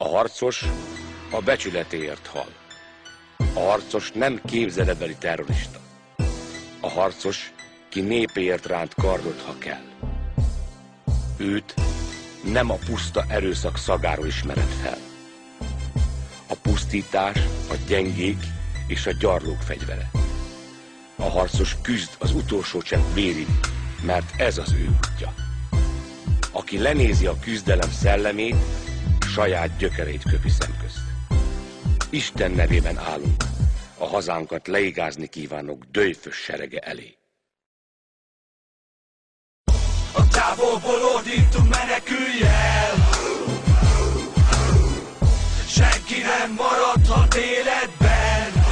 A harcos a becsületéért hal. A harcos nem képzeletbeli terrorista. A harcos, ki népéért ránt kardot, ha kell. Őt nem a puszta erőszak szagáról ismered fel. A pusztítás, a gyengék és a gyarlók fegyvere. A harcos küzd az utolsó csepp vérig, mert ez az ő útja. Aki lenézi a küzdelem szellemét, saját gyökereit köpi szemközt. Isten nevében állunk, a hazánkat leigázni kívánok döjfös serege elé. A távolból ordítunk, menekülj el! Senki nem maradhat életben.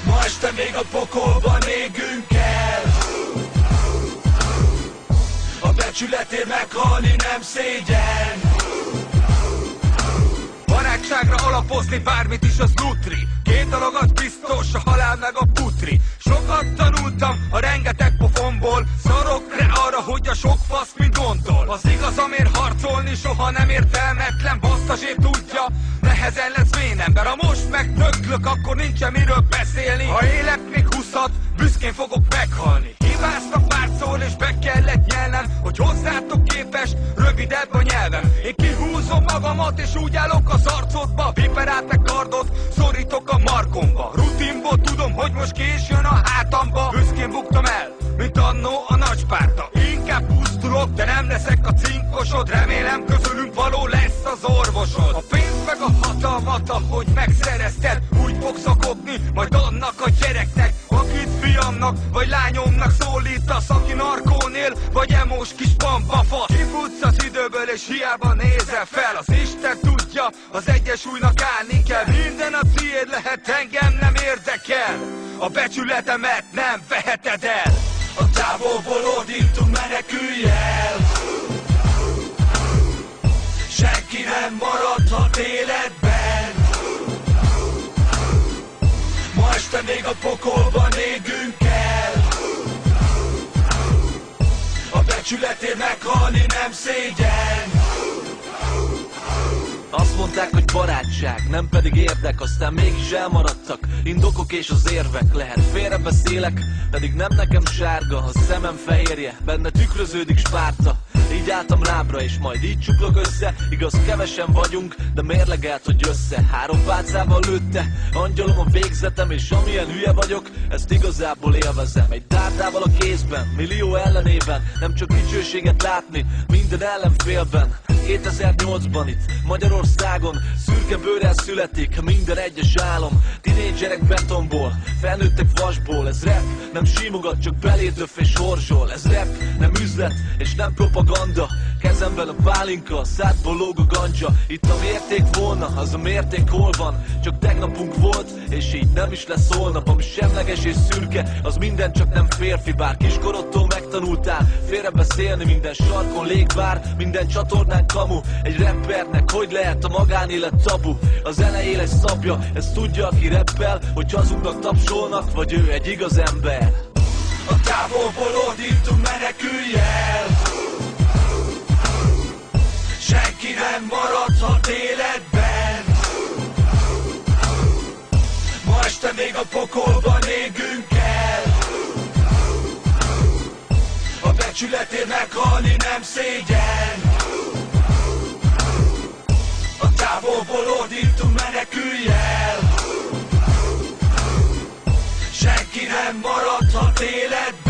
Ma este még a pokolban égünk el. A becsületért meghalni nem szégyen. Barátságra alapozni bármit is az lutri. Két dologat biztos, a halál meg a putri. Sokat tanultam a rengeteg pofonból. Szarok rá arra, hogy a sok fasz mit gondol. Az igaz, amért harcolni soha nem értelmetlen. Basztasé tudja, nehezen lesz vénember. Ha most megdöklök, akkor nincsen miről beszélni. Ha élek még 20-at, büszkén fogok meghalni. Hibáztak párszor és be kellett nyelnem, hogy hozzátok képest rövidebb a nyelvem. Én kihúzom magamat és úgy állok az arcodba. Viperát meg kardot szorítok a markomba. Rutinból tudom, hogy most kés jön a hátamba. Büszkén buktam el, mint annó a nagyspárta. Inkább pusztulok, de nem leszek a cinkosod. Remélem közülünk való lesz az orvosod. A pénzt meg a hatalmat, ahogy megszerezted, úgy fogsz akogni majd annak a gyereknek, akit fiamnak vagy lányomnak szólítasz, aki narkón él, vagy emós kis pampafasz. Kifutsz az időből és hiába nézel fel. Az Isten tudja, az egyesúlynak állni kell. Minden a tiéd lehet, engem nem érdekel. A becsületemet nem veheted el. A távolból ordítunk, menekülj el. Senki nem maradhat életben. Ma este még a pokolban égünk el. A becsületért meghalni nem szégyen. Azt mondták, hogy barátság, nem pedig érdek, aztán mégis elmaradtak indokok és az érvek. Lehet félrebeszélek, pedig nem nekem sárga, a szemem fehérje, benne tükröződik Spárta. Így álltam lábra és majd így csuklok össze. Igaz, kevesen vagyunk, de mérlegelt, hogy össze. 3 pálcával lőtte, angyalom a végzetem, és amilyen hülye vagyok, ezt igazából élvezem. Egy dárdával a kézben, millió ellenében, nem csak dicsőséget látni minden ellenfélben. 2008-ban itt Magyarországon szürke bőrrel születik minden egyes álom. Tinédzserek betonból, felnőttek vasból. Ez rap, nem simogat, csak belédöf és horzsol. Ez rap, nem üzlet és nem propaganda. Kezemben a pálinka, szádból lóg a ganja. Itt a mérték volna, az a mérték hol van? Csak tegnapunk volt, és így nem is lesz holnap. Ami semleges és szürke, az minden csak nem férfi. Bár kiskorodtól megtanultál félrebeszélni, minden sarkon légbár, minden csatornán kamu. Egy rappernek hogy lehet a magánélet tabu? Az elején egy szabja, ezt tudja, aki rappel, hogy hazugnak tapsolnak, vagy ő egy igaz ember. A távolból ordítunk, menekülj el. Senki nem maradhat életben. Ma este még a pokolban égünk el. A becsületért meghalni nem szégyen. A távolból ordítunk, menekülj el. Senki nem maradhat életben.